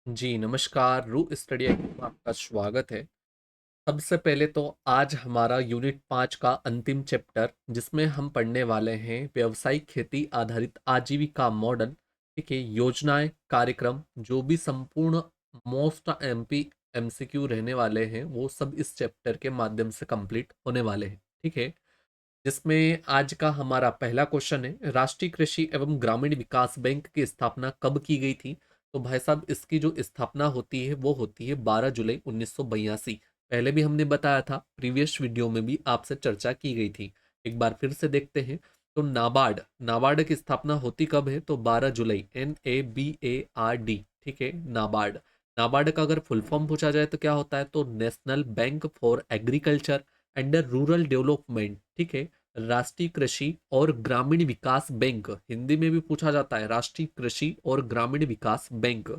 जी, नमस्कार। रू स्टडी में आपका स्वागत है। सबसे पहले तो आज हमारा यूनिट 5 का अंतिम चैप्टर जिसमें हम पढ़ने वाले हैं व्यावसायिक खेती आधारित आजीविका मॉडल। ठीक है, योजनाएं, कार्यक्रम, जो भी संपूर्ण मोस्ट एमसीक्यू रहने वाले हैं वो सब इस चैप्टर के माध्यम से कंप्लीट होने वाले हैं। ठीक है, जिसमें आज का हमारा पहला क्वेश्चन है, राष्ट्रीय कृषि एवं ग्रामीण विकास बैंक की स्थापना कब की गई थी? तो भाई साहब, इसकी जो स्थापना होती है वो होती है 12 जुलाई 1982। पहले भी हमने बताया था, प्रीवियस वीडियो में भी आपसे चर्चा की गई थी। एक बार फिर से देखते हैं। तो नाबार्ड नाबार्ड की स्थापना होती कब है? तो 12 जुलाई, NABARD। ठीक है, नाबार्ड। नाबार्ड का अगर फुल फॉर्म पूछा जाए तो क्या होता है? तो national bank for agriculture and rural development. ठीक है, राष्ट्रीय कृषि और ग्रामीण विकास बैंक, हिंदी में भी पूछा जाता है राष्ट्रीय कृषि और ग्रामीण विकास बैंक।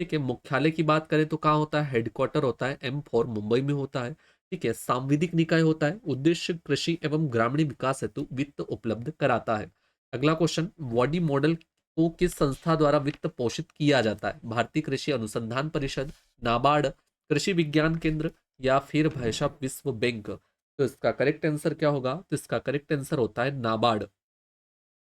ठीक है, मुख्यालय की बात करें तो कहाँ होता है? हेडक्वार्टर होता है M4 मुंबई में होता है। ठीक है, सांविधिक निकाय होता है, उद्देश्य कृषि एवं ग्रामीण विकास हेतु वित्त उपलब्ध कराता है। अगला क्वेश्चन, वॉडी मॉडल को किस संस्था द्वारा वित्त पोषित किया जाता है? भारतीय कृषि अनुसंधान परिषद, नाबार्ड, कृषि विज्ञान केंद्र, या फिर भाई साहब विश्व बैंक। तो इसका करेक्ट आंसर क्या होगा? तो इसका करेक्ट आंसर होता है नाबार्ड।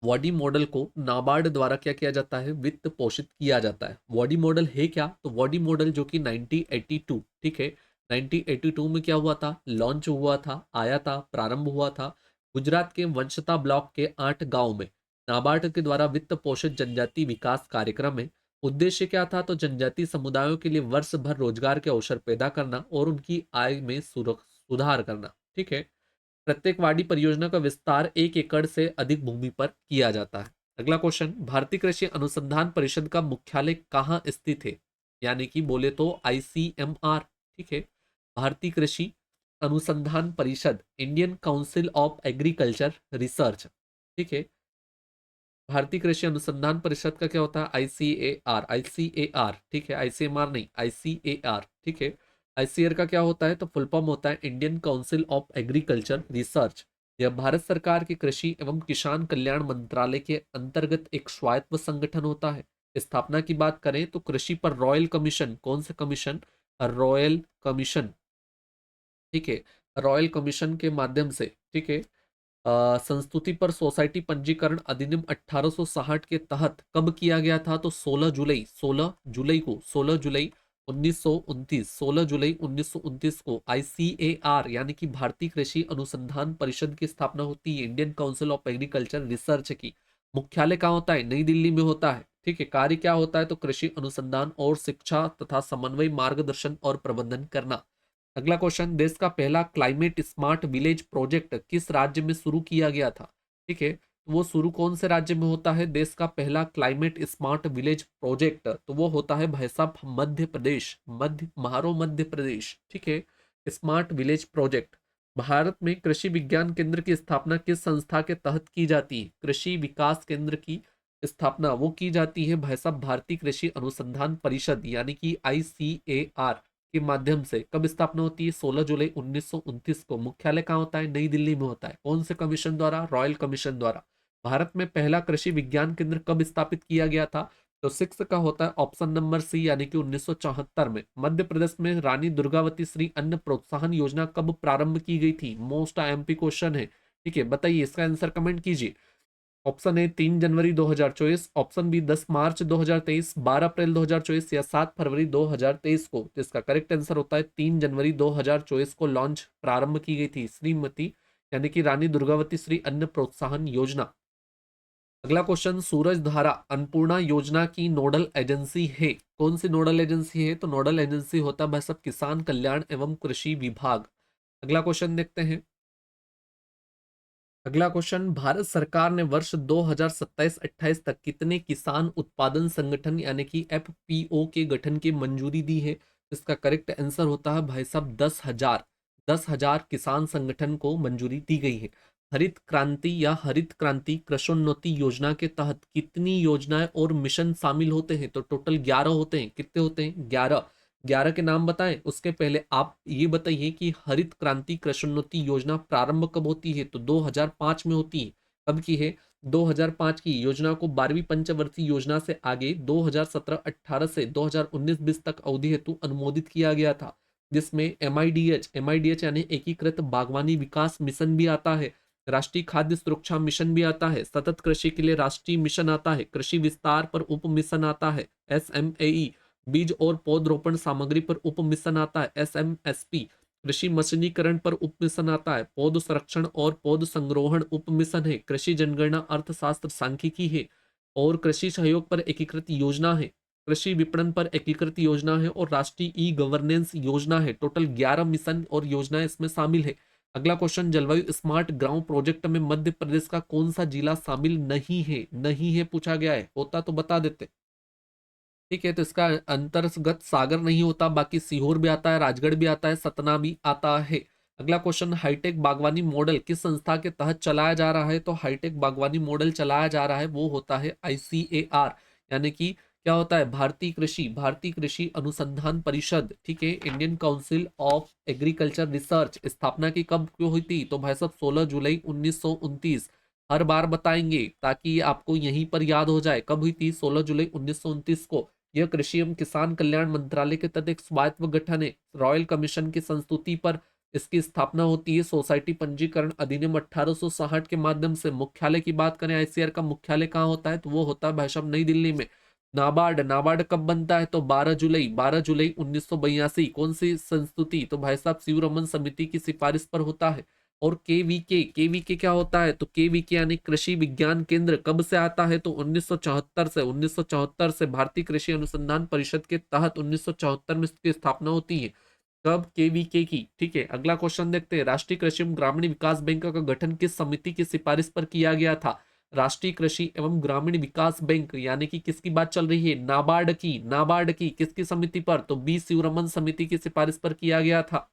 वॉडी मॉडल को नाबार्ड द्वारा क्या किया जाता है? वित्त पोषित किया जाता है। वॉडी मॉडल है क्या? तो वॉडी मॉडल जो कि 1982, ठीक है, 1982 में क्या हुआ था? लॉन्च हुआ था, आया था, प्रारंभ हुआ था गुजरात के वंशता ब्लॉक के 8 गांव में। नाबार्ड के द्वारा वित्त पोषित जनजाति विकास कार्यक्रम है। उद्देश्य क्या था? तो जनजाति समुदायों के लिए वर्ष भर रोजगार के अवसर पैदा करना और उनकी आय में सुधार करना। ठीक है, प्रत्येक वाडी परियोजना का विस्तार 1 एकड़ से अधिक भूमि पर किया जाता है। अगला क्वेश्चन, भारतीय कृषि अनुसंधान परिषद का मुख्यालय कहाँ स्थित है? यानी कि बोले तो ICMR। ठीक है, भारतीय कृषि अनुसंधान परिषद, Indian council of agriculture research. ठीक है, भारतीय कृषि अनुसंधान परिषद का क्या होता है? ICAR। ठीक है, ICMR नहीं, ICAR। ठीक है, ICAR का क्या होता है? तो फुल फॉर्म होता है Indian council of agriculture research. यह भारत सरकार के कृषि एवं किसान कल्याण मंत्रालय के अंतर्गत एक स्वायत्त संगठन होता है। स्थापना की बात करें तो कृषि पर रॉयल कमीशन, कौन से कमीशन? Royal commission. ठीक है, रॉयल कमीशन के माध्यम से, ठीक है, संस्तुति पर सोसाइटी पंजीकरण अधिनियम 1860 के तहत कब किया गया था? तो 16 जुलाई 1929 को ICAR यानी कि भारतीय कृषि अनुसंधान परिषद की स्थापना होती है, Indian council of agriculture research की। मुख्यालय कहाँ होता है? नई दिल्ली में होता है। ठीक है, कार्य क्या होता है? तो कृषि अनुसंधान और शिक्षा तथा समन्वय, मार्गदर्शन और प्रबंधन करना। अगला क्वेश्चन, देश का पहला क्लाइमेट स्मार्ट विलेज प्रोजेक्ट किस राज्य में शुरू किया गया था? ठीक है, तो वो शुरू कौन से राज्य में होता है? देश का पहला क्लाइमेट स्मार्ट विलेज प्रोजेक्ट तो वो होता है भाई साहब मध्य प्रदेश, मध्य प्रदेश। ठीक है, स्मार्ट विलेज प्रोजेक्ट। भारत में कृषि विज्ञान केंद्र की स्थापना किस संस्था के तहत की जाती है? कृषि विकास केंद्र की स्थापना वो की जाती है भाई साहब भारतीय कृषि अनुसंधान परिषद यानी कि ICAR के माध्यम से। कब स्थापना होती है? 16 जुलाई 1929 को। मुख्यालय कहाँ होता है? नई दिल्ली में होता है। कौन से कमीशन द्वारा? रॉयल कमीशन द्वारा। भारत में पहला कृषि विज्ञान केंद्र कब स्थापित किया गया था? तो सिक्स का होता है ऑप्शन नंबर सी, यानी कि 1974 में। मध्य प्रदेश में रानी दुर्गावती श्री अन्न प्रोत्साहन योजना कब प्रारंभ की गई थी? मोस्ट IMP क्वेश्चन है। ठीक है, बताइए, इसका आंसर कमेंट कीजिए। ऑप्शन ए 3 जनवरी 2024, ऑप्शन बी 10 मार्च 2023, 12 अप्रैल 2024, या 7 फरवरी 2023 को। तो इसका करेक्ट आंसर होता है 3 जनवरी 2024 को लॉन्च, प्रारंभ की गई थी श्रीमती यानी कि रानी दुर्गावती श्री अन्न प्रोत्साहन योजना। अगला क्वेश्चन, सूरज धारा अन्नपूर्णा योजना की नोडल एजेंसी है? कौन सी नोडल एजेंसी है? तो नोडल एजेंसी होता है भाई साहब किसान कल्याण एवं कृषि विभाग। अगला क्वेश्चन देखते हैं। अगला क्वेश्चन, भारत सरकार ने वर्ष 2027-28 तक कितने किसान उत्पादन संगठन यानी कि FPO के गठन की मंजूरी दी है? इसका करेक्ट आंसर होता है भाई साहब 10,000। 10,000 किसान संगठन को मंजूरी दी गई है। हरित क्रांति या हरित क्रांति कृषोन्नति योजना के तहत कितनी योजनाएं और मिशन शामिल होते हैं? तो टोटल 11 होते हैं। कितने होते हैं? 11। 11 के नाम बताएं। उसके पहले आप ये बताइए कि हरित क्रांति कृषोन्नति योजना प्रारंभ कब होती है? तो 2005 में होती है। कब की है? 2005 की। योजना को 12वीं पंचवर्षीय योजना से आगे 2017-18 से 2019-20 तक अवधि हेतु अनुमोदित किया गया था, जिसमें एमआईडीएच यानी एकीकृत बागवानी विकास मिशन भी आता है, राष्ट्रीय खाद्य सुरक्षा मिशन भी आता है, सतत कृषि के लिए राष्ट्रीय मिशन आता है, कृषि विस्तार पर उप मिशन आता है एसएमएई, बीज और पौधरोपण सामग्री पर उप मिशन आता है एसएमएसपी, कृषि मशीनीकरण पर उप मिशन आता है, पौध संरक्षण और पौध संग्रोहण उप मिशन है, कृषि जनगणना अर्थशास्त्र सांख्यिकी है, और कृषि सहयोग पर एकीकृत योजना है, कृषि विपणन पर एकीकृत योजना है, और राष्ट्रीय ई गवर्नेंस योजना है। टोटल 11 मिशन और योजनाएं इसमें शामिल है। अगला क्वेश्चन, जलवायु स्मार्ट गांव प्रोजेक्ट में मध्य प्रदेश का कौन सा जिला शामिल नहीं है? नहीं है पूछा गया है, होता तो बता देते। ठीक है, तो इसका अंतर्गत सागर नहीं होता, बाकी सीहोर भी आता है, राजगढ़ भी आता है, सतना भी आता है। अगला क्वेश्चन, हाईटेक बागवानी मॉडल किस संस्था के तहत चलाया जा रहा है? तो हाईटेक बागवानी मॉडल चलाया जा रहा है वो होता है आईसीएआर, यानी कि क्या होता है? भारतीय कृषि अनुसंधान परिषद। ठीक है, Indian council of agriculture research. स्थापना की कब क्यों हुई थी? तो भाई साहब 16 जुलाई 1929। हर बार बताएंगे ताकि आपको यहीं पर याद हो जाए, कब हुई थी? 16 जुलाई 1929 को। यह कृषि एवं किसान कल्याण मंत्रालय के तहत एक स्वायत्त गठन है। रॉयल कमीशन की संस्तुति पर इसकी स्थापना होती है। सोसाइटी पंजीकरण अधिनियम 1860 के माध्यम से। मुख्यालय की बात करें, आईसीआर का मुख्यालय कहाँ होता है? तो वो होता है भाई साहब नई दिल्ली में। नाबार्ड कब बनता है? तो 12 जुलाई 1982। कौन सी संस्तुति? तो भाई साहब शिवरमन समिति की सिफारिश पर होता है। और केवीके क्या होता है? तो केवीके यानी कृषि विज्ञान केंद्र कब से आता है? तो 1974 से भारतीय कृषि अनुसंधान परिषद के तहत 1974 में इसकी स्थापना होती है। कब? केवीके की। ठीक है, अगला क्वेश्चन देखते हैं, राष्ट्रीय कृषि एवं ग्रामीण विकास बैंक का गठन किस समिति की सिफारिश पर किया गया था? राष्ट्रीय कृषि एवं ग्रामीण विकास बैंक, यानी कि किसकी बात चल रही है? नाबार्ड की किसकी समिति पर? तो बी शिवरमन समिति की सिफारिश पर किया गया था।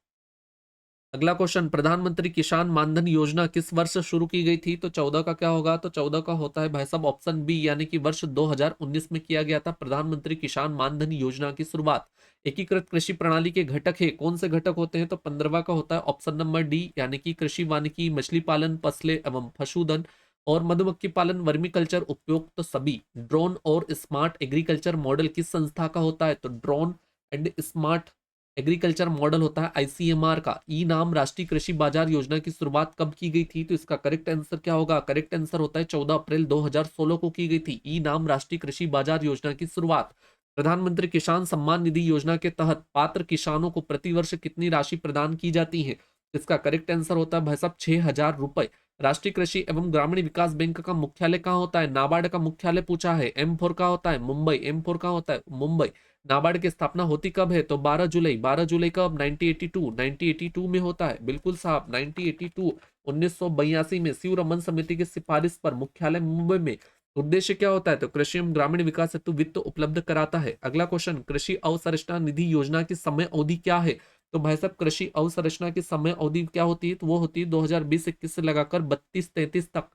अगला क्वेश्चन, प्रधानमंत्री किसान मानधन योजना किस वर्ष शुरू की गई थी? तो 14 का क्या होगा? तो 14 का होता है भाई साहब ऑप्शन बी, यानी कि वर्ष 2019 में किया गया था प्रधानमंत्री किसान मानधन योजना की शुरुआत। एकीकृत कृषि प्रणाली के घटक है, कौन से घटक होते हैं? तो 15वां का होता है ऑप्शन नंबर डी, यानी कि कृषि वानिकी, मछली पालन, फसलें एवं पशुधन और मधुमक्खी पालन, वर्मी कल्चर, उपयुक्त सभी। ड्रोन और स्मार्ट एग्रीकल्चर मॉडल किस संस्था का होता है? तो drone and smart agriculture model होता है आईसीएमआर का। ई नाम राष्ट्रीय कृषि बाजार योजना की शुरुआत कब की गई थी? तो इसका करेक्ट आंसर क्या होगा? करेक्ट आंसर होता है 14 अप्रैल 2016 को की गई थी ई नाम राष्ट्रीय कृषि बाजार योजना की शुरुआत। प्रधानमंत्री किसान सम्मान निधि योजना के तहत पात्र किसानों को प्रतिवर्ष कितनी राशि प्रदान की जाती है? इसका करेक्ट आंसर होता है भाई साहब 6,000 रुपए। राष्ट्रीय कृषि एवं ग्रामीण विकास बैंक का मुख्यालय कहाँ होता है? नाबार्ड का मुख्यालय पूछा है। M4 का होता है मुंबई। M4 का होता है मुंबई। नाबार्ड की स्थापना होती कब है? तो 12 जुलाई कब? 1982 में होता है, बिल्कुल साहब 1982 1982 में शिवरमन समिति की सिफारिश पर मुख्यालय मुंबई में। उद्देश्य क्या होता है? तो कृषि एवं ग्रामीण विकास हेतु वित्त उपलब्ध कराता है। अगला क्वेश्चन, कृषि अवसंरचना निधि योजना की समय अवधि क्या है? तो भाई साहब कृषि अवसंरचना की समय अवधि क्या होती है? तो वो होती है 2020-21 से लगाकर 32-33 तक।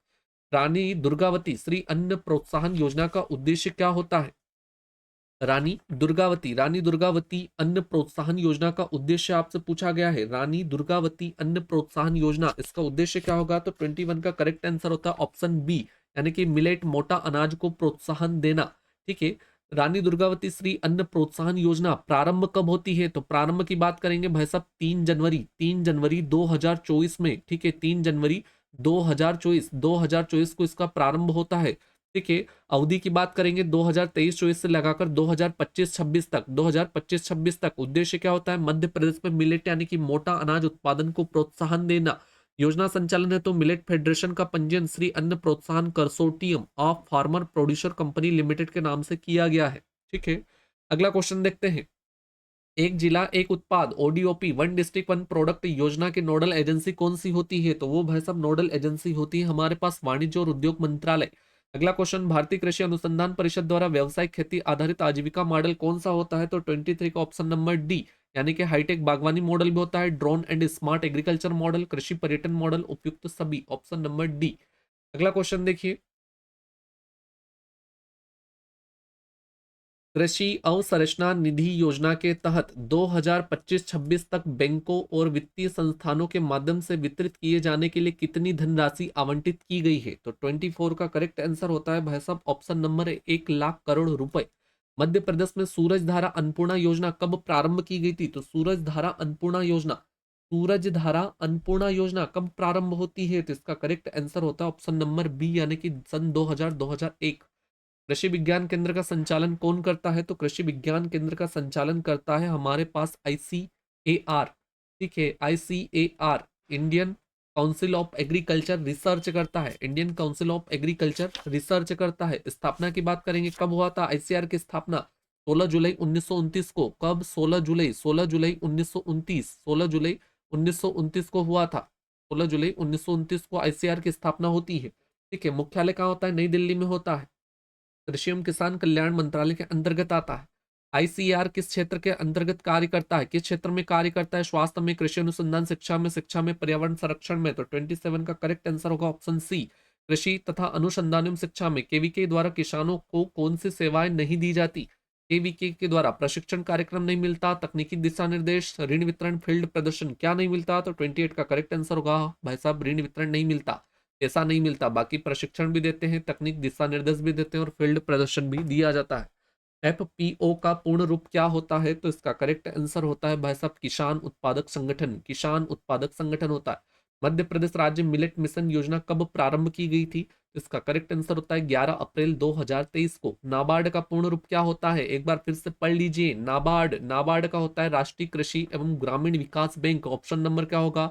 रानी दुर्गावती श्री अन्न प्रोत्साहन योजना का उद्देश्य क्या होता है? रानी दुर्गावती अन्न प्रोत्साहन योजना का उद्देश्य आपसे पूछा गया है। रानी दुर्गावती अन्न प्रोत्साहन योजना, इसका उद्देश्य क्या होगा? तो 21 का करेक्ट आंसर होता है ऑप्शन बी, यानी कि मिलेट, मोटा अनाज को प्रोत्साहन देना। ठीक है, रानी दुर्गावती श्री अन्न प्रोत्साहन योजना प्रारंभ कब होती है? तो प्रारंभ की बात करेंगे भाई साहब 3 जनवरी 2024 में। ठीक है, 3 जनवरी 2024 को इसका प्रारंभ होता है। ठीक है, अवधि की बात करेंगे 2023-24 से लगाकर 2025-26 तक। 2025-26 तक उद्देश्य क्या होता है? मध्य प्रदेश में मिलेट यानी कि मोटा अनाज उत्पादन को प्रोत्साहन देना। योजना संचालन है तो मिलेट फेडरेशन का पंजीयन श्री अन्न प्रोत्साहन consortium of farmer producer company limited के नाम से किया गया है। ठीक है, अगला क्वेश्चन देखते हैं, एक जिला एक उत्पाद ODOP one district one product योजना की नोडल एजेंसी कौन सी होती है? तो वो भाई साहब नोडल एजेंसी होती है हमारे पास वाणिज्य और उद्योग मंत्रालय। अगला क्वेश्चन, भारतीय कृषि अनुसंधान परिषद द्वारा व्यवसायिक खेती आधारित आजीविका मॉडल कौन सा होता है? तो 23 का ऑप्शन नंबर डी, यानी कि हाईटेक बागवानी मॉडल भी होता है, drone and smart agriculture model, कृषि पर्यटन मॉडल, उपयुक्त सभी। Option number D. अगला क्वेश्चन देखिए, कृषि अवसंरचना निधि योजना के तहत 2025-26 तक बैंकों और वित्तीय संस्थानों के माध्यम से वितरित किए जाने के लिए कितनी धनराशि आवंटित की गई है? तो 24 का करेक्ट आंसर होता है भाई साहब ऑप्शन नंबर 1 लाख करोड़ रुपए। मध्य प्रदेश में सूरज धारा अन्नपूर्णा योजना कब प्रारंभ की गई थी? तो सूरज धारा अन्नपूर्णा योजना कब प्रारंभ होती है? तो इसका करेक्ट आंसर होता है ऑप्शन नंबर बी, यानी कि सन 2001। कृषि विज्ञान केंद्र का संचालन कौन करता है? तो कृषि विज्ञान केंद्र का संचालन करता है हमारे पास आईसीएआर। ठीक है, ICAR Indian council of agriculture research करता है, Indian council of agriculture research करता है। स्थापना की बात करेंगे, कब हुआ था आईसीआर की स्थापना? 16 जुलाई 1929 को। कब? 16 जुलाई 1929, 16 जुलाई 1929 को हुआ था। 16 जुलाई 1929 को आईसीआर की स्थापना होती है। ठीक है, मुख्यालय कहाँ होता है? नई दिल्ली में होता है। कृषि एवं किसान कल्याण मंत्रालय के अंतर्गत आता है। आईसीआर किस क्षेत्र के अंतर्गत कार्य करता है? किस क्षेत्र में कार्य करता है? स्वास्थ्य में, कृषि अनुसंधान, शिक्षा में, पर्यावरण संरक्षण में। तो 27 का करेक्ट आंसर होगा ऑप्शन सी। कृषि तथा अनुसंधान एवं शिक्षा में केवीके द्वारा किसानों को कौन सी सेवाएं नहीं दी जाती? केवीके के द्वारा प्रशिक्षण कार्यक्रम नहीं मिलता, तकनीकी दिशा निर्देश, ऋण वितरण, फील्ड प्रदर्शन, क्या नहीं मिलता? तो 28 का करेक्ट आंसर होगा भाई साहब ऋण वितरण नहीं मिलता, ऐसा नहीं मिलता। बाकी प्रशिक्षण भी देते हैं, तकनीक दिशा निर्देश भी देते हैं और फील्ड प्रदर्शन भी दिया जाता है। एफपीओ का पूर्ण रूप क्या होता है? तो इसका करेक्ट आंसर होता है भाई साहब किसान उत्पादक संगठन, किसान उत्पादक संगठन होता है। मध्य प्रदेश राज्य मिलेट मिशन योजना कब प्रारंभ की गई थी? इसका करेक्ट आंसर होता है 11 अप्रैल 2023 को। नाबार्ड का पूर्ण रूप क्या होता है? एक बार फिर से पढ़ लीजिए। नाबार्ड का होता है राष्ट्रीय कृषि एवं ग्रामीण विकास बैंक। ऑप्शन नंबर क्या होगा?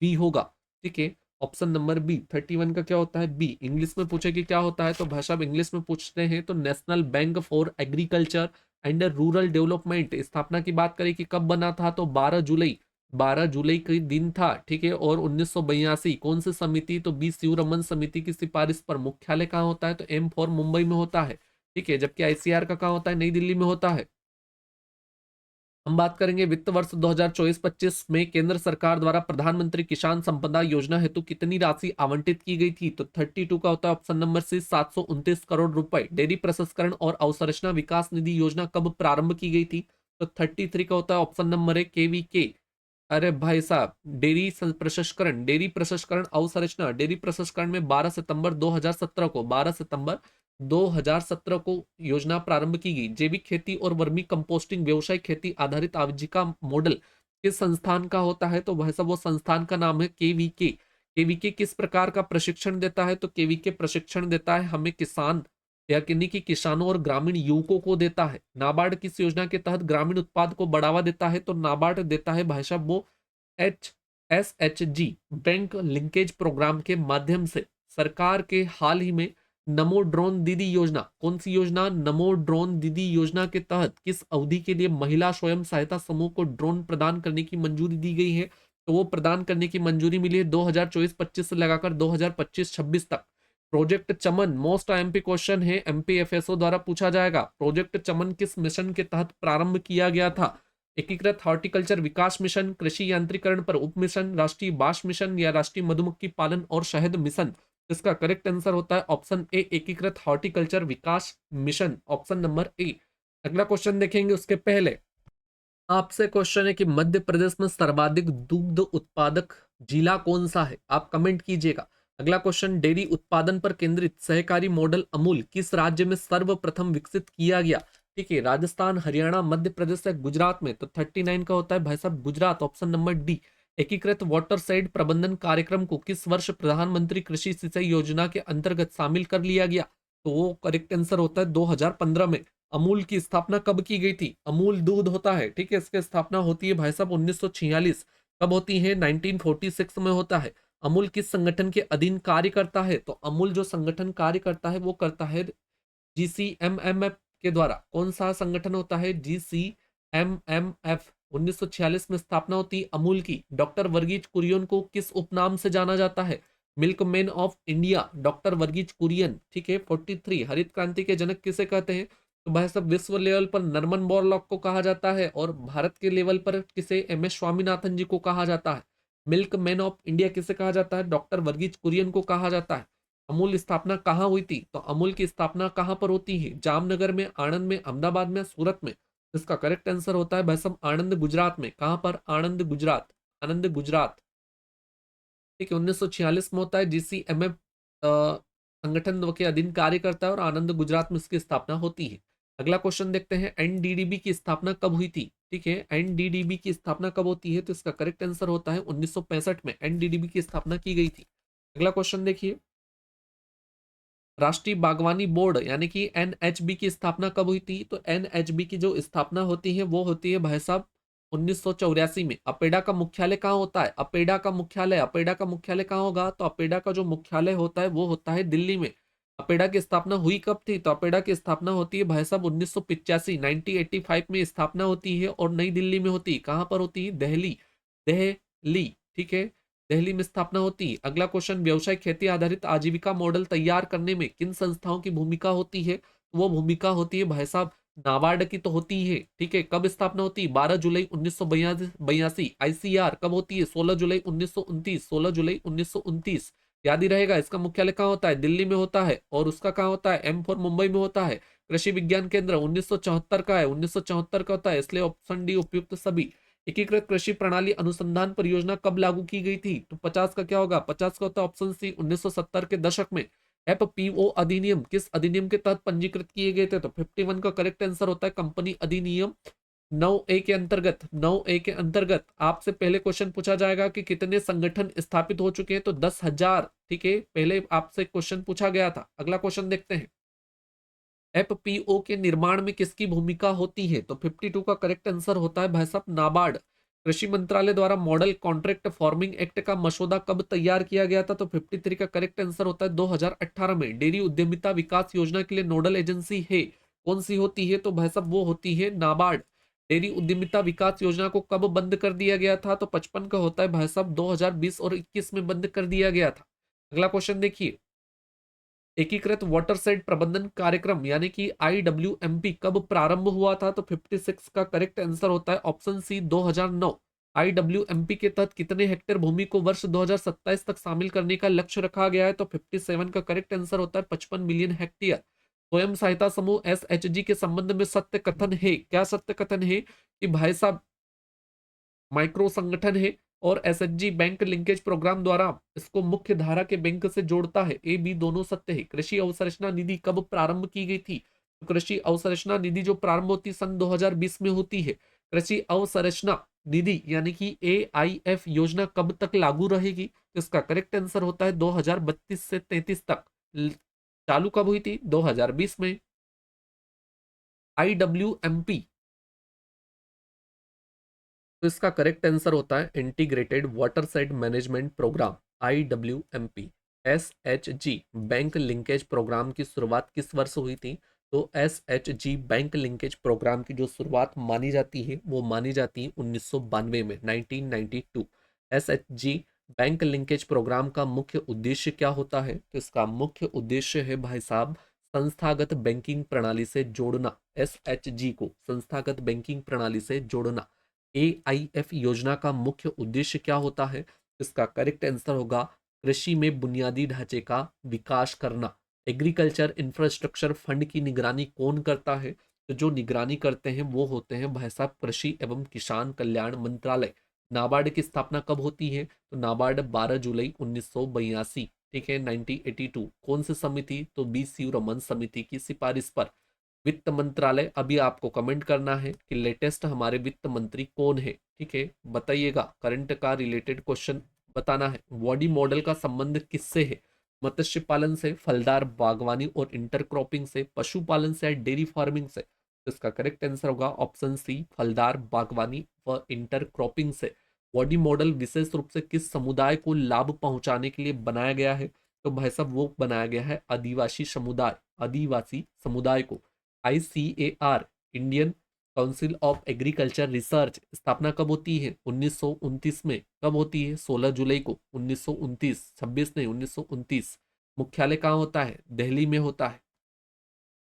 बी होगा। ठीक है, ऑप्शन नंबर बी। 31 का क्या होता है? बी। इंग्लिश में पूछे कि क्या होता है, तो भाषा इंग्लिश में पूछते हैं तो national bank for agriculture and rural development. स्थापना की बात करें कि कब बना था, तो 12 जुलाई के दिन था। ठीक है, और 1982 कौन सी समिति? तो बी शिवरमन समिति की सिफारिश पर। मुख्यालय कहाँ होता है? तो एम फॉर मुंबई में होता है। ठीक है, जबकि आईसीआर का कहाँ होता है? नई दिल्ली में होता है। हम बात करेंगे वित्त वर्ष 2024-25 में केंद्र सरकार द्वारा प्रधानमंत्री किसान संपदा योजना हेतु कितनी राशि आवंटित की गई थी? तो 32 का होता है ऑप्शन नंबर सी, 729 करोड़ रुपए। डेयरी प्रसंस्करण और अवसंरचना विकास निधि योजना कब प्रारंभ की गई थी? तो 33 का होता है ऑप्शन नंबर है केवीके। अरे भाई साहब, डेयरी प्रसंस्करण अवसंरचना, डेयरी प्रसंस्करण में 12 सितंबर 2017 को योजना प्रारंभ की गई। जैविक खेती और वर्मी कंपोस्टिंग व्यवसायिक खेती आधारित आजीविका मॉडल किस संस्थान का होता है? तो वह सब वो संस्थान का नाम है केवीके। केवीके किस प्रकार का प्रशिक्षण देता है? तो केवीके प्रशिक्षण देता है हमें किसान या किन्हीं की किसानों और ग्रामीण युवकों को देता है। नाबार्ड किस योजना के तहत ग्रामीण उत्पाद को बढ़ावा देता है? तो नाबार्ड देता है भाई साहब वो HSHG बैंक लिंकेज प्रोग्राम के माध्यम से। सरकार के हाल ही में नमो ड्रोन दीदी योजना, कौन सी योजना? नमो ड्रोन दीदी योजना के तहत किस अवधि के लिए महिला स्वयं सहायता समूह को ड्रोन प्रदान करने की मंजूरी दी गई है? तो वो प्रदान करने की मंजूरी मिली है 2024-25 से लगाकर 2025-26 तक। प्रोजेक्ट चमन मोस्ट एमपी क्वेश्चन है, एमपीएफएसओ द्वारा पूछा जाएगा। प्रोजेक्ट चमन किस मिशन के तहत प्रारंभ किया गया था? एकीकृत हॉर्टिकल्चर विकास मिशन, कृषि यांत्रिकरण पर उप मिशन, राष्ट्रीय बांस मिशन या राष्ट्रीय मधुमक्खी पालन और शहद मिशन। इसका करेक्ट आंसर होता है ऑप्शन ए, एकीकृत horticulture Vikas mission, option number A. अगला क्वेश्चन देखेंगे उसके पहले आपसे क्वेश्चन है कि मध्य प्रदेश में सर्वाधिक दुग्ध उत्पादक जिला कौन सा है? आप कमेंट कीजिएगा। अगला क्वेश्चन, डेयरी उत्पादन पर केंद्रित सहकारी मॉडल अमूल किस राज्य में सर्वप्रथम विकसित किया गया? ठीक है, राजस्थान, हरियाणा, मध्य प्रदेश या गुजरात में? तो 39 का होता है भाई साहब गुजरात, ऑप्शन नंबर डी। एकीकृत वाटर साइड प्रबंधन कार्यक्रम को किस वर्ष प्रधानमंत्री कृषि सिंचाई योजना के अंतर्गत शामिल कर लिया गया? तो वो करेक्ट आंसर होता है 2015 में। अमूल की स्थापना कब की गई थी? अमूल दूध होता है, ठीक है, इसकी स्थापना होती है भाई साहब 1946। कब होती है? 1946 में होता है। अमूल किस संगठन के अधीन कार्य करता है? तो अमूल जो संगठन कार्य करता है वो करता है GCMMF के द्वारा। कौन सा संगठन होता है? GCMMF। 1946 में स्थापना होती है अमूल की। डॉक्टर वर्गीज कुरियन को किस उपनाम से जाना जाता है? Milkman of India, doctor Verghese Kurien. ठीक है, 43 हरित क्रांति के जनक किसे कहते हैं? तो भाई साहब विश्व लेवल पर नरमन बोरलॉग को कहा जाता है और भारत के लेवल पर किसे? MS स्वामीनाथन जी को कहा जाता है। मिल्क मैन ऑफ इंडिया किसे कहा जाता है? डॉक्टर वर्गीज कुरियन को कहा जाता है। अमूल स्थापना कहाँ हुई थी? तो अमूल की स्थापना कहाँ पर होती है? जामनगर में, आणंद में, अहमदाबाद में, सूरत में। इसका करेक्ट आंसर होता है भाई साहब आणंद गुजरात में। कहाँ पर? आणंद गुजरात, आनंद गुजरात। ठीक है, 1946 में होता है। जीसीएमएफ संगठन के अधीन कार्य करता है और आनंद गुजरात में इसकी स्थापना होती है। अगला क्वेश्चन देखते हैं, एनडीडीबी की स्थापना कब हुई थी? ठीक है, एनडीडीबी की स्थापना कब होती है? तो इसका करेक्ट आंसर होता है 1965 में एनडीडीबी की स्थापना की गई थी। अगला क्वेश्चन देखिए, राष्ट्रीय बागवानी बोर्ड यानी कि एनएचबी की स्थापना कब हुई थी? तो एनएचबी की जो स्थापना होती है वो होती है भाई साहब 1984 में। अपेडा का मुख्यालय कहाँ होता है? अपेडा का मुख्यालय कहाँ होगा? तो अपेडा का जो मुख्यालय होता है वो होता है दिल्ली में। अपेडा की स्थापना हुई कब थी? तो अपेडा की स्थापना होती है भाई साहब 1985, 1985 में स्थापना होती है और नई दिल्ली में होती है। कहाँ पर होती है? दिल्ली, दिल्ली। ठीक है, दिल्ली में स्थापना होती है। अगला क्वेश्चन, व्यवसाय खेती आधारित आजीविका मॉडल तैयार करने में किन संस्थाओं की भूमिका होती है? वो भूमिका होती है भाई साहब नाबार्ड की तो होती है। ठीक है, कब स्थापना होती है? 12 जुलाई 1982। आईसीआर कब होती है? 16 जुलाई 1929, 16 जुलाई 1929। याद ही रहेगा। इसका मुख्यालय कहाँ होता है? दिल्ली में होता है। और उसका कहाँ होता है? एम फॉर मुंबई में होता है। कृषि विज्ञान केंद्र 1974 का है, 1974 का होता है, इसलिए ऑप्शन डी उपयुक्त सभी। एकीकृत कृषि प्रणाली अनुसंधान परियोजना कब लागू की गई थी? तो 50 का क्या होगा? 50 का होता है ऑप्शन सी 1970 के दशक में। एफपीओ अधिनियम किस अधिनियम के तहत पंजीकृत किए गए थे? तो 51 का करेक्ट आंसर होता है कंपनी अधिनियम 9A के अंतर्गत। 9A के अंतर्गत आपसे पहले क्वेश्चन पूछा जाएगा कि कितने संगठन स्थापित हो चुके हैं? तो 10,000। ठीक है, पहले आपसे क्वेश्चन पूछा गया था। अगला क्वेश्चन देखते हैं, एफपीओ के निर्माण में किसकी भूमिका होती है? तो 52 का करेक्ट आंसर होता है भाई साहब नाबार्ड। कृषि मंत्रालय द्वारा मॉडल कॉन्ट्रैक्ट फार्मिंग एक्ट का मसौदा कब तैयार किया गया था? तो 53 का करेक्ट आंसर होता है 2018 में। डेयरी उद्यमिता विकास योजना के लिए नोडल एजेंसी है, कौन सी होती है? तो भाई साहब वो होती है नाबार्ड। डेयरी उद्यमिता विकास योजना को कब बंद कर दिया गया था? तो 55 का होता है भाई साहब 2020 और 21 में बंद कर दिया गया था। अगला क्वेश्चन देखिए, एकीकृत वाटर सेड प्रबंधन कार्यक्रम यानी कि आईडब्ल्यूएमपी कब प्रारंभ हुआ था? तो 56 का करेक्ट आंसर होता है ऑप्शन सी 2009। आईडब्ल्यूएमपी के तहत कितने हेक्टेयर भूमि को वर्ष 2027 तक शामिल करने का लक्ष्य रखा गया है? तो 57 का करेक्ट आंसर होता है 55 मिलियन हेक्टेयर। स्वयं सहायता समूह एसएचजी के संबंध में सत्य कथन है, क्या सत्य कथन है? कि भाई साहब माइक्रो संगठन है और एसएचजी बैंक लिंकेज प्रोग्राम द्वारा इसको मुख्य धारा के बैंक से जोड़ता है। ए बी दोनों सत्य है। कृषि अवसंरचना निधि कब प्रारंभ की गई थी? तो कृषि अवसंरचना निधि जो प्रारंभ होती सन 2020 में होती है। कृषि अवसंरचना निधि यानी कि एआईएफ योजना कब तक लागू रहेगी? तो इसका करेक्ट आंसर होता है 2032 से 33 तक। चालू कब हुई थी? 2020 में। आईडब्ल्यूएमपी, तो इसका करेक्ट आंसर होता है integrated watershed management programme, IWMP. SHG bank linkage programme की शुरुआत किस वर्ष हुई थी? तो एसएचजी बैंक लिंकेज प्रोग्राम की जो शुरुआत मानी जाती है वो मानी जाती है 1992 में, 1992। एसएचजी बैंक लिंकेज प्रोग्राम का मुख्य उद्देश्य क्या होता है? तो इसका मुख्य उद्देश्य है भाई साहब संस्थागत बैंकिंग प्रणाली से जोड़ना। एसएचजी को संस्थागत बैंकिंग प्रणाली से जोड़ना। एआईएफ योजना का मुख्य उद्देश्य क्या होता है? इसका करेक्ट आंसर होगा कृषि में बुनियादी ढांचे का विकास करना। एग्रीकल्चर इंफ्रास्ट्रक्चर फंड की निगरानी कौन करता है? तो जो निगरानी करते हैं वो होते हैं भाई साहब कृषि एवं किसान कल्याण मंत्रालय। नाबार्ड की स्थापना कब होती है? तो नाबार्ड 12 जुलाई 1982। ठीक है, 1982। कौन सी समिति? तो बी.सी. रमन समिति की सिफारिश पर। वित्त मंत्रालय, अभी आपको कमेंट करना है कि लेटेस्ट हमारे वित्त मंत्री कौन है। ठीक है, बताइएगा। करंट का रिलेटेड क्वेश्चन बताना है। बॉडी मॉडल का संबंध किससे है? मत्स्य पालन से, फलदार बागवानी और इंटरक्रॉपिंग से, पशुपालन से या डेयरी फार्मिंग से? तो इसका करेक्ट आंसर होगा ऑप्शन सी फलदार बागवानी व इंटरक्रॉपिंग से। बॉडी मॉडल विशेष रूप से किस समुदाय को लाभ पहुंचाने के लिए बनाया गया है? तो भाई साहब वो बनाया गया है आदिवासी समुदाय, आदिवासी समुदाय को। ICAR Indian council of agriculture research स्थापना कब होती है? 1929 में। कब होती है? 16 जुलाई को 1929, 26 नहीं 1929। मुख्यालय कहाँ होता है? दिल्ली में होता है।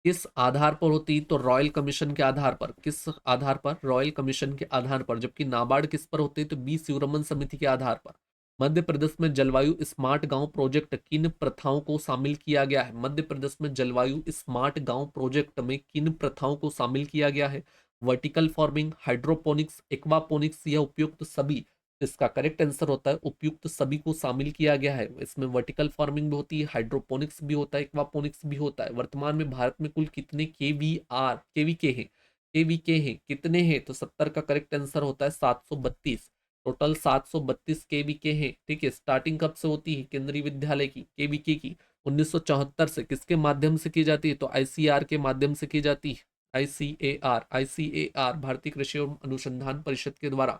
किस आधार पर होती? तो रॉयल कमीशन के आधार पर। किस आधार पर? रॉयल कमीशन के आधार पर। जबकि नाबार्ड किस पर होती है? तो बी शिवरमन समिति के आधार पर। मध्य प्रदेश में जलवायु स्मार्ट गांव प्रोजेक्ट किन प्रथाओं को शामिल किया गया है? मध्य प्रदेश में जलवायु स्मार्ट गांव प्रोजेक्ट में किन प्रथाओं को शामिल किया गया है? वर्टिकल फार्मिंग, हाइड्रोपोनिक्स, एक्वापोनिक्स या उपयुक्त सभी? इसका करेक्ट आंसर होता है उपयुक्त सभी को शामिल किया गया है। इसमें वर्टिकल फार्मिंग भी होती है, हाइड्रोपोनिक्स भी होता है, एक्वापोनिक्स भी होता है। वर्तमान में भारत में कुल कितने केवीके हैं? केवीके हैं कितने हैं? तो 70 का करेक्ट आंसर होता है 732। टोटल 732 केवीके हैं। ठीक है, स्टार्टिंग कब से होती है केंद्रीय विद्यालय की केवीके की? 1974 से। किसके माध्यम से की जाती है? तो आईसीएआर के माध्यम से की जाती है। आईसीएआर भारतीय कृषि एवं अनुसंधान परिषद के द्वारा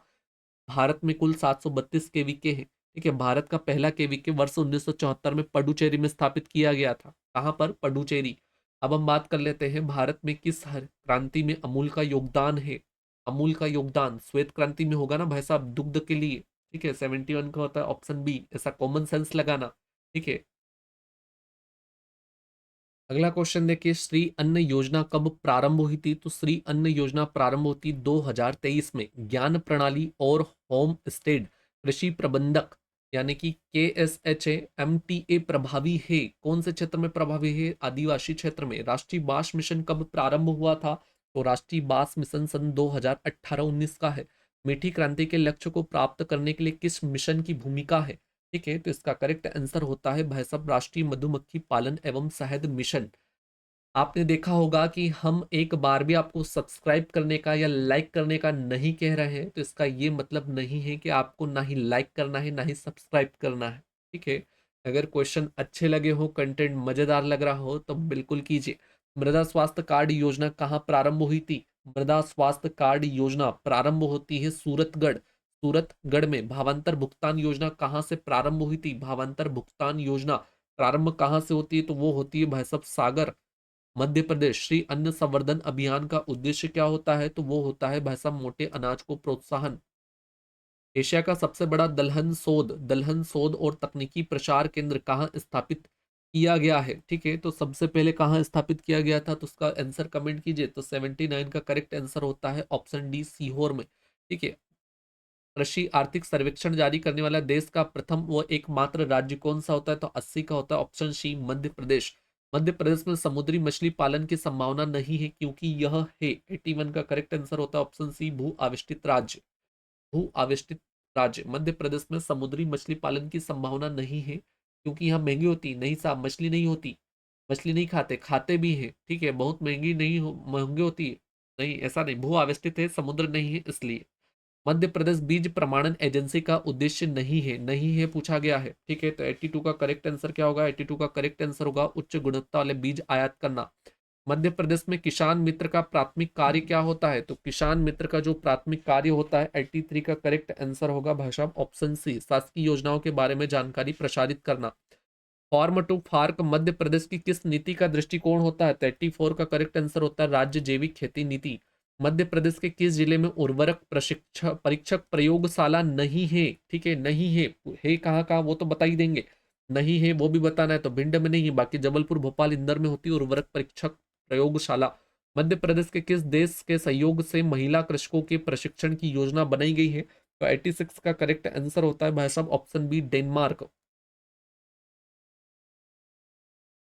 भारत में कुल 732 केवीके हैं। ठीक है, भारत का पहला केवीके वर्ष 1974 में पडुचेरी में स्थापित किया गया था। कहां पर? पडुचेरी। अब हम बात कर लेते हैं भारत में किस हर क्रांति में अमूल का योगदान है? अमूल का योगदान श्वेत क्रांति में होगा ना भाई साहब, दुग्ध के लिए। ठीक है, 71 का होता है ऑप्शन बी, ऐसा कॉमन सेंस लगाना। ठीक है, अगला क्वेश्चन देखिए, श्री अन्न योजना कब प्रारंभ हुई थी? तो श्री अन्न योजना प्रारंभ होती 2023 में। ज्ञान प्रणाली और होम स्टेड कृषि प्रबंधक यानी कि KSHA-MTA प्रभावी है कौन से क्षेत्र में प्रभावी है? आदिवासी क्षेत्र में। राष्ट्रीय बांस मिशन कब प्रारंभ हुआ था? तो राष्ट्रीय बांस मिशन सन 2018-19 का है। मीठी क्रांति के लक्ष्य को प्राप्त करने के लिए किस मिशन की भूमिका है? ठीक है, तो इसका करेक्ट आंसर होता है भाई साहब राष्ट्रीय मधुमक्खी पालन एवं शहद मिशन। आपने देखा होगा कि हम एक बार भी आपको सब्सक्राइब करने का या लाइक करने का नहीं कह रहे हैं, तो इसका ये मतलब नहीं है कि आपको ना ही लाइक करना है ना ही सब्सक्राइब करना है। ठीक है, अगर क्वेश्चन अच्छे लगे हो, कंटेंट मजेदार लग रहा हो तो बिल्कुल कीजिए। मृदा स्वास्थ्य कार्ड योजना कहाँ प्रारंभ हुई थी? मृदा स्वास्थ्य कार्ड योजना प्रारंभ होती है सूरतगढ़। सूरतगढ़ में। भावांतर भुगतान योजना कहाँ से प्रारंभ हुई थी? भावांतर भुगतान योजना प्रारंभ कहाँ से होती है? तो वो होती है भाई साहब सागर, मध्य प्रदेश। श्री अन्न संवर्धन अभियान का उद्देश्य क्या होता है? तो वो होता है भाई साहब मोटे अनाज को प्रोत्साहन। एशिया का सबसे बड़ा दलहन शोध और तकनीकी प्रसार केंद्र कहाँ स्थापित किया गया है? ठीक है, तो सबसे पहले कहाँ स्थापित किया गया था? तो उसका आंसर कमेंट कीजिए। तो 79 का करेक्ट आंसर होता है ऑप्शन डी, सीहोर में। ठीक है, कृषि आर्थिक सर्वेक्षण जारी करने वाला देश का प्रथम व एकमात्र राज्य कौन सा होता है? तो 80 का होता है ऑप्शन सी, मध्य प्रदेश। मध्य प्रदेश में समुद्री मछली पालन की संभावना नहीं है क्योंकि यह है। 81 का करेक्ट आंसर होता है ऑप्शन सी, भू आविष्टित राज्य। भू आविष्टित राज्य मध्य प्रदेश में समुद्री मछली पालन की संभावना नहीं है क्योंकि यहाँ महंगी होती नहीं साहब, मछली नहीं होती। मछली नहीं खाते, खाते भी हैं। ठीक है, बहुत महंगी नहीं महंगी होती है। नहीं, ऐसा नहीं, भू आविष्टित है, समुद्र नहीं है इसलिए। मध्य प्रदेश बीज प्रमाणन एजेंसी का उद्देश्य नहीं है, नहीं है पूछा गया है। ठीक है, तो 82 का करेक्ट आंसर क्या होगा? 82 का करेक्ट आंसर होगा उच्च गुणवत्ता वाले बीज आयात करना। मध्य प्रदेश में किसान मित्र का प्राथमिक कार्य क्या होता है? तो किसान मित्र का जो प्राथमिक कार्य होता है, 83 का करेक्ट आंसर होगा भाई साहब ऑप्शन सी, शासकीय योजनाओं के बारे में जानकारी प्रसारित करना। फॉर्म टू फार्क मध्य प्रदेश की किस नीति का दृष्टिकोण होता है? 34 का करेक्ट आंसर होता है राज्य जैविक खेती नीति। मध्य प्रदेश के किस जिले में उर्वरक प्रशिक्षक परीक्षक प्रयोगशाला नहीं है? ठीक है, नहीं है कहाँ कहाँ वो तो बता ही देंगे। नहीं है वो भी बताना है, तो भिंड में नहीं है, बाकी जबलपुर, भोपाल, इंदौर में होती है उर्वरक परीक्षक प्रयोगशाला। मध्य प्रदेश के किस देश के सहयोग से महिला कृषकों के प्रशिक्षण की योजना बनाई गई है? तो 86 का करेक्ट आंसर होता है भाई साहब ऑप्शन बी, डेनमार्क।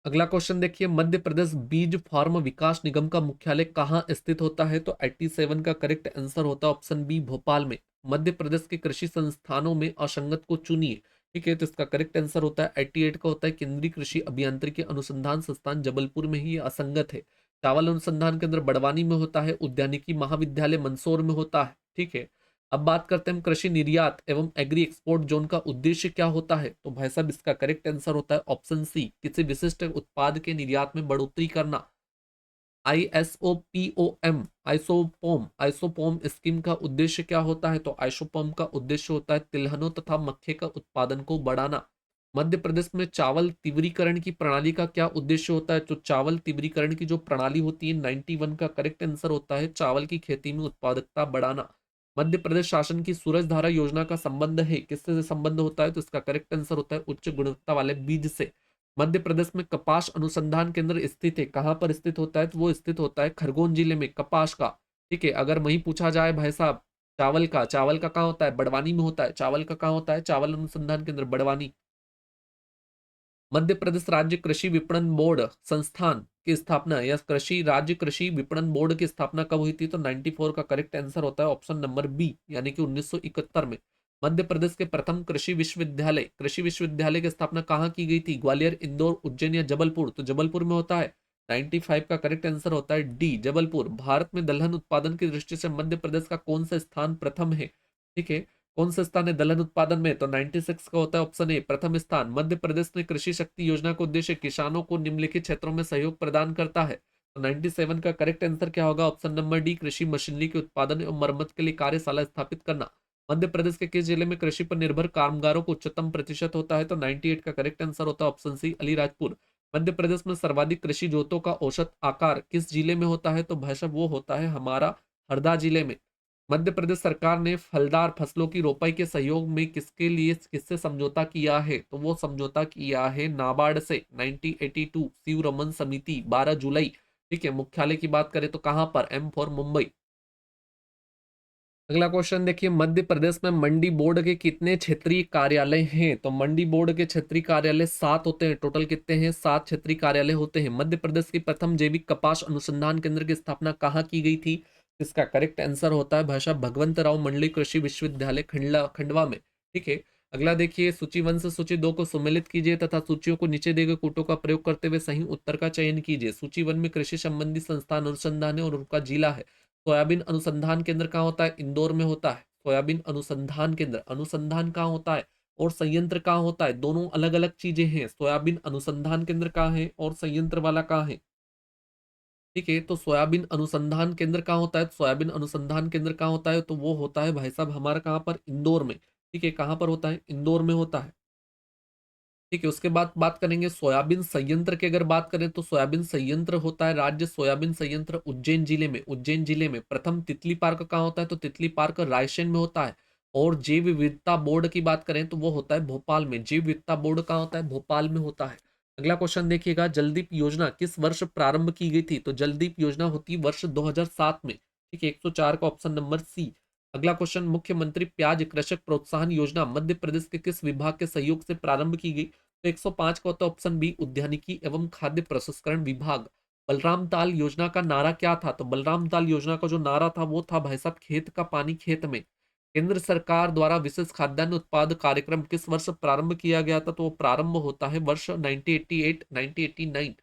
अगला क्वेश्चन देखिए, मध्य प्रदेश बीज फार्म विकास निगम का मुख्यालय कहाँ स्थित होता है? तो 87 का करेक्ट आंसर होता है ऑप्शन बी, भोपाल में। मध्य प्रदेश के कृषि संस्थानों में असंगत को चुनिए। ठीक है, तो इसका करेक्ट आंसर होता है 88 का होता है केंद्रीय कृषि अभियांत्रिकी अनुसंधान संस्थान जबलपुर में ही ये असंगत है। चावल अनुसंधान केंद्र बड़वानी में होता है, उद्यानिकी महाविद्यालय मंदसौर में होता है। ठीक है, अब बात करते हैं हम कृषि निर्यात एवं एग्री एक्सपोर्ट जोन का उद्देश्य क्या होता है? तो भाई साहब इसका करेक्ट आंसर होता है ऑप्शन सी, किसी विशिष्ट उत्पाद के निर्यात में बढ़ोतरी करना। ISOPOM आइसोपोम आइसोपोम स्कीम का उद्देश्य क्या होता है? तो आइसोपोम का उद्देश्य होता है तिलहनों तथा मक्के का उत्पादन को बढ़ाना। मध्य प्रदेश में चावल तीव्रीकरण की प्रणाली का क्या उद्देश्य होता है? तो चावल तीव्रीकरण की जो प्रणाली होती है, 91 का करेक्ट आंसर होता है चावल की खेती में उत्पादकता बढ़ाना। मध्य प्रदेश शासन की सूरज धारा योजना का संबंध है, किससे संबंध होता है? तो इसका करेक्ट आंसर होता है उच्च गुणवत्ता वाले बीज से। मध्य प्रदेश में कपास अनुसंधान केंद्र स्थित है, कहाँ पर स्थित होता है? तो वो स्थित होता है खरगोन जिले में, कपास का। ठीक है, अगर वहीं पूछा जाए भाई साहब चावल का कहाँ होता है? बड़वानी में होता है। चावल का कहाँ होता है? चावल अनुसंधान केंद्र बड़वानी। मध्य प्रदेश राज्य कृषि विपणन बोर्ड संस्थान की स्थापना या कृषि राज्य कृषि विपणन बोर्ड की स्थापना कब हुई थी? तो 94 का करेक्ट आंसर होता है ऑप्शन नंबर बी, यानी कि 1971 में। मध्य प्रदेश के प्रथम कृषि विश्वविद्यालय की स्थापना कहाँ की गई थी? ग्वालियर, इंदौर, उज्जैन या जबलपुर? तो जबलपुर में होता है। 95 का करेक्ट आंसर होता है डी, जबलपुर। भारत में दलहन उत्पादन की दृष्टि से मध्य प्रदेश का कौन सा स्थान प्रथम है? ठीक है, कौन सा स्थान है दलहन उत्पादन में? तो 96 का होता है ऑप्शन ए, प्रथम स्थान। मध्य प्रदेश ने कृषि शक्ति योजना का उद्देश्य किसानों को निम्नलिखित क्षेत्रों में सहयोग प्रदान करता है। तो 97 का करेक्ट आंसर क्या होगा? ऑप्शन नंबर डी, कृषि मशीनरी के उत्पादन एवं मरम्मत के लिए कार्यशाला स्थापित करना। मध्य प्रदेश के किस जिले में कृषि पर निर्भर कामगारों को उच्चतम प्रतिशत होता है? तो 98 का करेक्ट आंसर होता है ऑप्शन सी, अलीराजपुर। मध्य प्रदेश में सर्वाधिक कृषि जोतों का औसत आकार किस जिले में होता है? तो भाई साहब वो होता है हमारा हरदा जिले में। मध्य प्रदेश सरकार ने फलदार फसलों की रोपाई के सहयोग में किससे समझौता किया है? तो वो समझौता किया है नाबार्ड से। 1982 शिव रमन समिति 12 जुलाई। ठीक है, मुख्यालय की बात करें तो कहां पर? M for Mumbai. अगला क्वेश्चन देखिए, मध्य प्रदेश में मंडी बोर्ड के कितने क्षेत्रीय कार्यालय हैं? तो मंडी बोर्ड के क्षेत्रीय कार्यालय 7 होते हैं। टोटल कितने हैं? 7 क्षेत्रीय कार्यालय होते हैं। मध्य प्रदेश की प्रथम जैविक कपास अनुसंधान केंद्र की स्थापना कहाँ की गई थी? इसका करेक्ट आंसर होता है भाषा भगवंत राव मंडली कृषि विश्वविद्यालय खंडवा में। ठीक है, अगला देखिए, सूची 1 से सूची 2 को सुमेलित कीजिए तथा सूचियों को नीचे दिए गए कूटों का प्रयोग करते हुए सही उत्तर का चयन कीजिए। सूची 1 में कृषि संबंधी संस्थान अनुसंधान है और उनका जिला है। सोयाबीन अनुसंधान केंद्र कहाँ होता है? इंदौर में होता है। सोयाबीन अनुसंधान केंद्र, अनुसंधान कहाँ होता है और संयंत्र कहाँ होता है? दोनों अलग अलग चीजें हैं। सोयाबीन अनुसंधान केंद्र कहाँ है और संयंत्र वाला कहाँ है? ठीक है, तो सोयाबीन अनुसंधान केंद्र कहाँ होता है? सोयाबीन अनुसंधान केंद्र कहाँ होता है? तो वो होता है भाई साहब हमारा कहाँ पर? इंदौर में। ठीक है, कहाँ पर होता है? इंदौर में होता है। ठीक है, उसके बाद बात करेंगे सोयाबीन संयंत्र की। अगर बात करें तो सोयाबीन संयंत्र होता है राज्य सोयाबीन संयंत्र उज्जैन जिले में। उज्जैन जिले में प्रथम तितली पार्क कहाँ होता है? तो तितली पार्क रायसेन में होता है। और जैव विविधता बोर्ड की बात करें तो वो होता है भोपाल में। जैव विविधता बोर्ड कहाँ होता है? भोपाल में होता है। अगला क्वेश्चन देखिएगा, जलदीप योजना किस वर्ष प्रारंभ की गई थी? तो जलदीप योजना होती है वर्ष 2007 में। ठीक है, 104 का ऑप्शन नंबर सी। अगला क्वेश्चन, मुख्यमंत्री प्याज कृषक प्रोत्साहन योजना मध्य प्रदेश के किस विभाग के सहयोग से प्रारंभ की गई? तो 105 का होता है ऑप्शन बी, उद्यानिकी एवं खाद्य प्रसंस्करण विभाग। बलराम ताल योजना का नारा क्या था? तो बलराम ताल योजना का जो नारा था वो था भाई साहब खेत का पानी खेत में। केंद्र सरकार द्वारा विशेष खाद्यान्न उत्पाद कार्यक्रम किस वर्ष प्रारंभ किया गया था? तो वो प्रारंभ होता है वर्ष 1988 1989।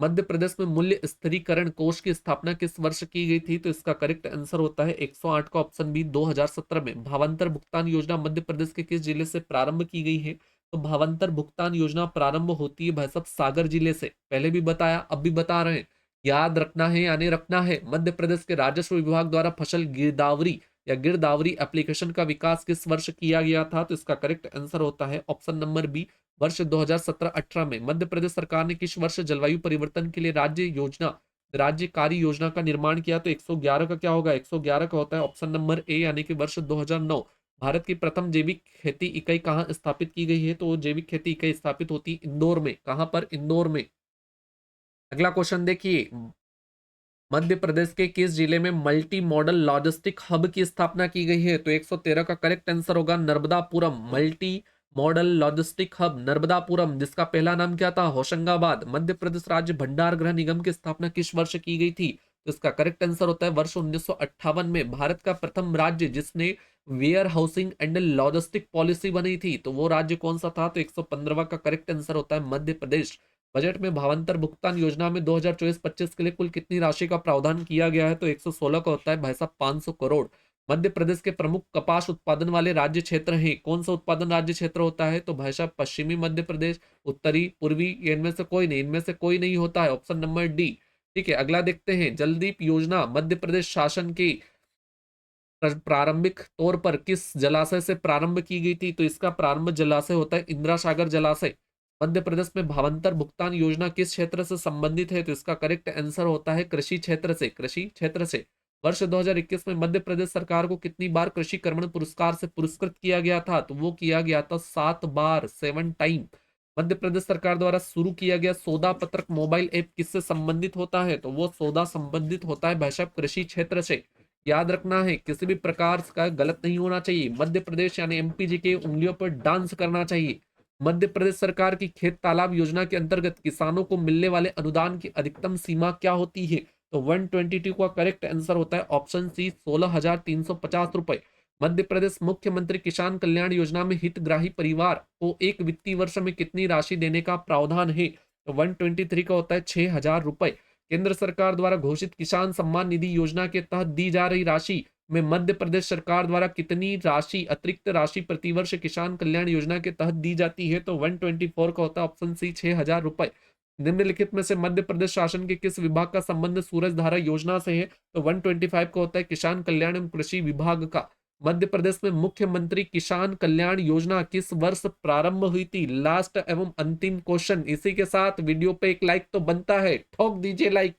मध्य प्रदेश में मूल्य स्थिरीकरण कोष की स्थापना किस वर्ष की गई थी? तो इसका करेक्ट आंसर होता है 108 का ऑप्शन बी, 2017 में। भावांतर भुगतान योजना मध्य प्रदेश के किस जिले से प्रारंभ की गई है? तो भावांतर भुगतान योजना प्रारंभ होती है भाई साहब सागर जिले से। पहले भी बताया, अब भी बता रहे हैं, याद रखना है यानी रखना है। मध्य प्रदेश के राजस्व विभाग द्वारा फसल गिरदावरी या गिरदावरी एप्लीकेशन का विकास किस वर्ष किया गया था? तो इसका करेक्ट आंसर होता है ऑप्शन नंबर बी, वर्ष 2017-18 में। मध्य प्रदेश सरकार ने किस वर्ष जलवायु परिवर्तन के लिए राज्य कार्य योजना का निर्माण किया? तो 111 का क्या होगा? 111 का होता है ऑप्शन नंबर ए, यानी कि वर्ष 2009। भारत की प्रथम जैविक खेती इकाई कहाँ स्थापित की गई है? तो जैविक खेती इकाई स्थापित होती है इंदौर में। कहां पर? इंदौर में। अगला क्वेश्चन देखिए, मध्य प्रदेश के किस जिले में मल्टी मॉडल लॉजिस्टिक हब की स्थापना की गई है? तो 113 का करेक्ट आंसर होगा Narmadapuram. Multi modal logistic hub Narmadapuram, जिसका पहला नाम क्या था? होशंगाबाद। मध्य प्रदेश राज्य भंडार गृह निगम की स्थापना किस वर्ष की गई थी? तो इसका करेक्ट आंसर होता है वर्ष 1958 में। भारत का प्रथम राज्य जिसने warehousing and logistic policy बनाई थी तो वो राज्य कौन सा था? तो 115 का करेक्ट आंसर होता है मध्य प्रदेश। बजट में भावांतर भुगतान योजना में 2024-25 के लिए कुल कितनी राशि का प्रावधान किया गया है? तो 116 का होता है भाई साहब 500 करोड़। मध्य प्रदेश के प्रमुख कपास उत्पादन वाले राज्य क्षेत्र हैं। कौन सा उत्पादन राज्य क्षेत्र होता है? तो भाई साहब पश्चिमी मध्य प्रदेश, उत्तरी, पूर्वी, ये इनमें से कोई नहीं, इनमें से कोई नहीं होता है। Option number D. ठीक है, अगला देखते हैं, जलदीप योजना मध्य प्रदेश शासन की प्रारंभिक तौर पर किस जलाशय से प्रारंभ की गई थी? तो इसका प्रारंभ जलाशय होता है इंदिरा सागर जलाशय। मध्य प्रदेश में भावांतर भुगतान योजना किस क्षेत्र से संबंधित है? तो इसका करेक्ट आंसर होता है कृषि क्षेत्र से। कृषि क्षेत्र से। वर्ष 2021 में मध्य प्रदेश सरकार को कितनी बार कृषि कर्मण पुरस्कार से पुरस्कृत किया गया था? तो वो किया गया था 7 बार, 7 टाइम। मध्य प्रदेश सरकार द्वारा शुरू किया गया सौदा पत्रक मोबाइल ऐप किससे संबंधित होता है? तो वो सौदा संबंधित होता है भाई साहब कृषि क्षेत्र से। याद रखना है, किसी भी प्रकार का गलत नहीं होना चाहिए। मध्य प्रदेश यानी एमपी जी के उंगलियों पर डांस करना चाहिए। मध्य प्रदेश सरकार की खेत तालाब योजना के अंतर्गत किसानों को मिलने वाले अनुदान की अधिकतम सीमा क्या होती है? तो 122 का करेक्ट आंसर होता है ऑप्शन सी, 16,350 रुपए। मध्य प्रदेश मुख्यमंत्री किसान कल्याण योजना में हितग्राही परिवार को एक वित्तीय वर्ष में कितनी राशि देने का प्रावधान है? तो 123 का होता है 6,000 रुपए। केंद्र सरकार द्वारा घोषित किसान सम्मान निधि योजना के तहत दी जा रही राशि में मध्य प्रदेश सरकार द्वारा कितनी राशि, अतिरिक्त राशि प्रतिवर्ष किसान कल्याण योजना के तहत दी जाती है? तो 124 का होता है ऑप्शन सी, 6,000 रुपए। निम्नलिखित में से मध्य प्रदेश शासन के किस विभाग का संबंध सूरज धारा योजना से है? तो 125 का होता है किसान कल्याण एवं कृषि विभाग का। मध्य प्रदेश में मुख्यमंत्री किसान कल्याण योजना किस वर्ष प्रारंभ हुई थी? लास्ट एवं अंतिम क्वेश्चन। इसी के साथ वीडियो पे एक लाइक तो बनता है, ठोक दीजिए लाइक।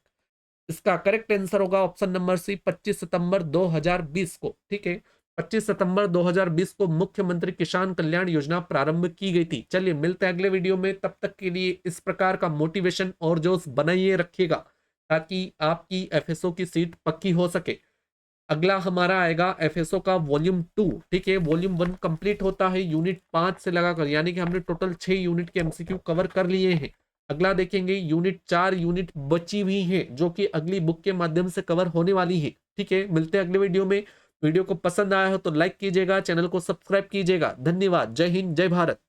इसका करेक्ट आंसर होगा ऑप्शन नंबर सी, 25 सितंबर 2020 को। ठीक है, 25 सितंबर 2020 को मुख्यमंत्री किसान कल्याण योजना प्रारंभ की गई थी। चलिए मिलते हैं अगले वीडियो में, तब तक के लिए इस प्रकार का मोटिवेशन और जोश बनाइए रखिएगा ताकि आपकी एफएसओ की सीट पक्की हो सके। अगला हमारा आएगा एफएसओ का वॉल्यूम 2। ठीक है, वॉल्यूम 1 कंप्लीट होता है यूनिट 5 से लगाकर, यानी कि हमने टोटल 6 यूनिट के एमसीक्यू कवर कर लिए हैं। अगला देखेंगे यूनिट 4 यूनिट बची हुई है जो कि अगली बुक के माध्यम से कवर होने वाली है। ठीक है, मिलते हैं अगले वीडियो में। वीडियो को पसंद आया हो तो लाइक कीजिएगा, चैनल को सब्सक्राइब कीजिएगा। धन्यवाद। जय हिंद, जय भारत।